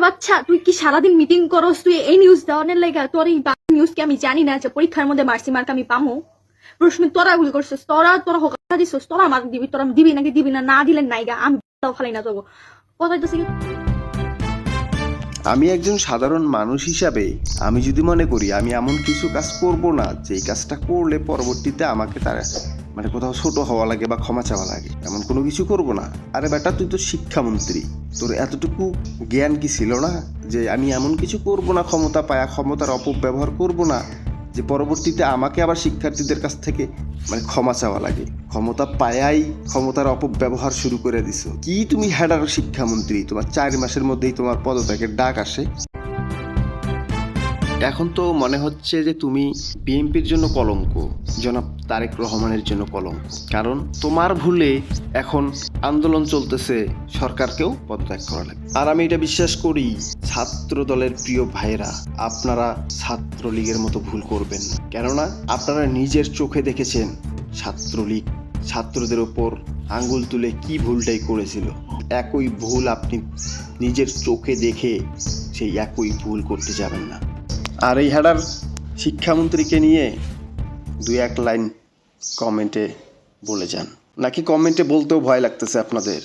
বাচ্চা তুই কি সারাদিন মিটিং করস, তুই এই নিউজ দেওয়ানের লাগা? তোর এই নিউজ কি আমি জানি না যে পরীক্ষার মধ্যে মার্সি মার্ক আমি পামো? প্রশ্ন তোরা গুলি করছিস, তোরা হোকা দিছিস, তোরা মার্ক দিবি, তোরা দিবি নাকি দিবি না, না দিলেন নাইগা আমি খালাই না যাবো কথা হইতেছে কি। আমি একজন সাধারণ মানুষ হিসাবে আমি যদি মনে করি আমি এমন কিছু কাজ করব না যে কাজটা করলে পরবর্তীতে আমাকে তার মানে কোথাও ছোট হওয়া লাগে বা ক্ষমা চাওয়া লাগে, এমন কোনো কিছু করব না। আরে বেটা, তুই তো শিক্ষামন্ত্রী, তোর এতটুকু জ্ঞান কি ছিল না যে আমি এমন কিছু করব না, ক্ষমতা পায়া ক্ষমতার অপব্যবহার করব না যে পরবর্তীতে আমাকে আবার শিক্ষার্থীদের কাছ থেকে মানে ক্ষমা চাওয়া লাগে? ক্ষমতা পায়াই ক্ষমতার অপব্যবহার শুরু করে দিছো। কি তুমি হেডার শিক্ষামন্ত্রী, তোমার 4 মাসের মধ্যেই তোমার পদত্যাগের ডাক আসে। এখন তো মনে হচ্ছে যে তুমি বিএনপির জন্য কলঙ্ক, জনাব তারেক রহমানের জন্য কলঙ্ক। কারণ তোমার ভুলে এখন আন্দোলন চলতেছে, সরকারকেও পদত্যাগ করা লাগে। আর আমি এটা বিশ্বাস করি, ছাত্র দলের প্রিয় ভাইরা, আপনারা ছাত্রলীগের মতো ভুল করবেন না। কেননা আপনারা নিজের চোখে দেখেছেন ছাত্রলীগ ছাত্রদের ওপর আঙ্গুল তুলে কি ভুলটাই করেছিল। একই ভুল আপনি নিজের চোখে দেখে সেই একই ভুল করতে যাবেন না। আর এই হেডার শিক্ষামন্ত্রীকে নিয়ে 2-1 লাইন কমেন্টে বলে যান, নাকি কমেন্টে বলতেও ভয় লাগতেছে আপনাদের?